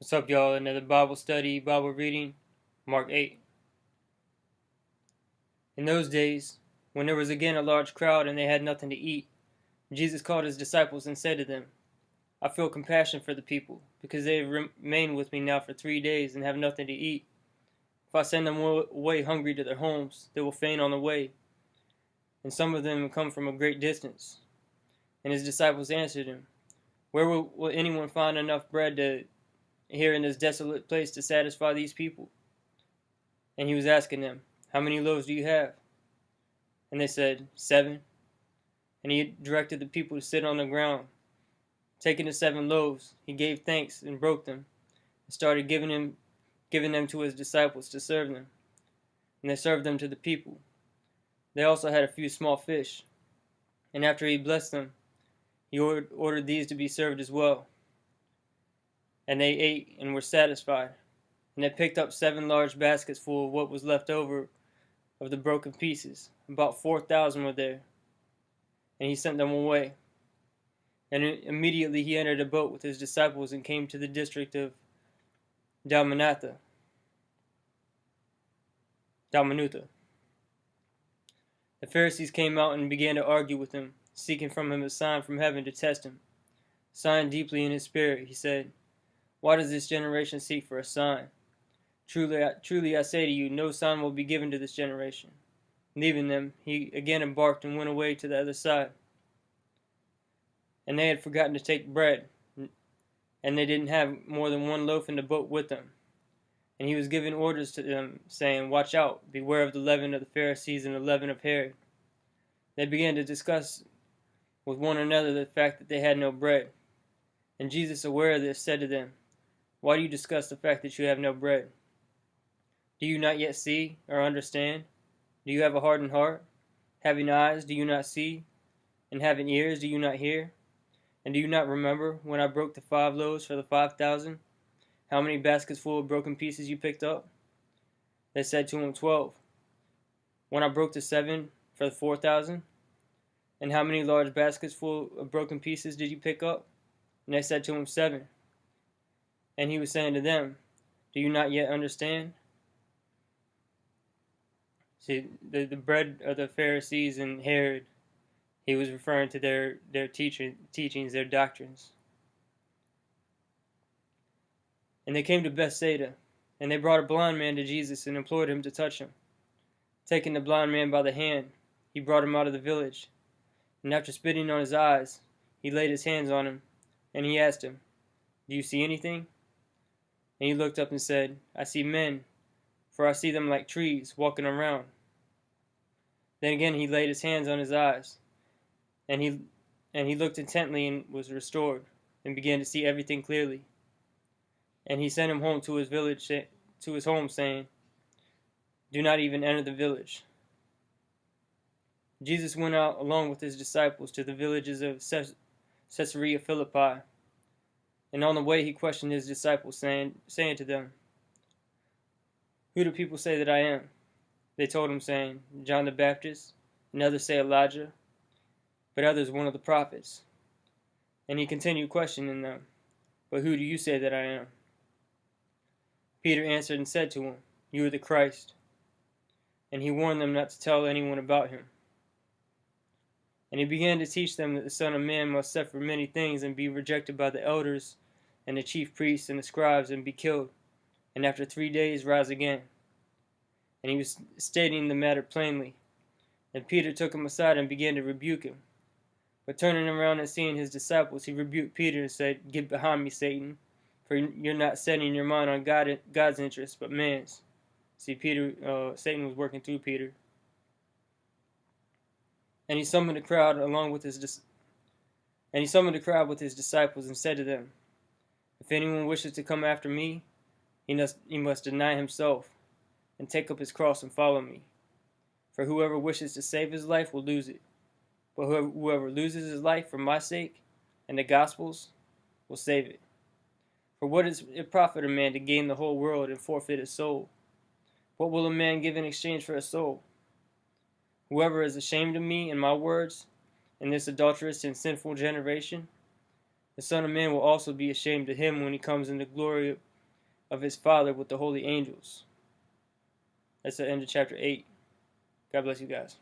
What's up, y'all? Another Bible study, Bible reading, Mark 8. In those days, when there was again a large crowd and they had nothing to eat, Jesus called his disciples and said to them, I feel compassion for the people, because they have remained with me now for 3 days and have nothing to eat. If I send them away hungry to their homes, they will faint on the way, and some of them will come from a great distance. And his disciples answered him, Where will anyone find enough bread here in this desolate place to satisfy these people? And he was asking them, How many loaves do you have? And they said, 7. And he directed the people to sit on the ground. Taking the 7 loaves, he gave thanks and broke them, and started giving them to his disciples to serve them. And they served them to the people. They also had a few small fish. And after he blessed them, he ordered these to be served as well. And they ate and were satisfied. And they picked up 7 large baskets full of what was left over of the broken pieces. About 4,000 were there. And he sent them away. And immediately he entered a boat with his disciples and came to the district of Dalmanutha. The Pharisees came out and began to argue with him, seeking from him a sign from heaven to test him. Sighing deeply in his spirit, he said, Why does this generation seek for a sign? Truly I say to you, no sign will be given to this generation. Leaving them, he again embarked and went away to the other side. And they had forgotten to take bread, and they didn't have more than 1 loaf in the boat with them. And he was giving orders to them, saying, Watch out, beware of the leaven of the Pharisees and the leaven of Herod. They began to discuss with one another the fact that they had no bread. And Jesus, aware of this, said to them, Why do you discuss the fact that you have no bread? Do you not yet see or understand? Do you have a hardened heart? Having eyes, do you not see? And having ears, do you not hear? And do you not remember when I broke the 5 loaves for the 5,000? How many baskets full of broken pieces you picked up? They said to him, 12. When I broke the 7 for the 4,000? And how many large baskets full of broken pieces did you pick up? And they said to him, 7. And he was saying to them, Do you not yet understand? See, the bread of the Pharisees and Herod, he was referring to their teachings, their doctrines. And they came to Bethsaida, and they brought a blind man to Jesus and implored him to touch him. Taking the blind man by the hand, he brought him out of the village. And after spitting on his eyes, he laid his hands on him, and he asked him, Do you see anything? And he looked up and said, I see men, for I see them like trees walking around. Then again he laid his hands on his eyes, and he looked intently and was restored, and began to see everything clearly. And he sent him home to his village, to his home, saying, Do not even enter the village. Jesus went out along with his disciples to the villages of Caesarea Philippi. And on the way he questioned his disciples, saying to them, Who do people say that I am? They told him, saying, John the Baptist, and others say Elijah, but others one of the prophets. And he continued questioning them, But who do you say that I am? Peter answered and said to him, You are the Christ. And he warned them not to tell anyone about him. And he began to teach them that the Son of Man must suffer many things and be rejected by the elders and the chief priests and the scribes and be killed, and after 3 days rise again. And he was stating the matter plainly. And Peter took him aside and began to rebuke him. But turning around and seeing his disciples, he rebuked Peter and said, Get behind me, Satan, for you're not setting your mind on God's interests, but man's. See, Satan was working through Peter. And he summoned the crowd with his disciples and said to them, If anyone wishes to come after me, he must deny himself and take up his cross and follow me. For whoever wishes to save his life will lose it, but whoever loses his life for my sake and the gospel's will save it. For what does it profit a man to gain the whole world and forfeit his soul? What will a man give in exchange for a soul? Whoever is ashamed of me and my words in this adulterous and sinful generation, the Son of Man will also be ashamed of him when he comes in the glory of his Father with the holy angels. That's the end of chapter 8. God bless you guys.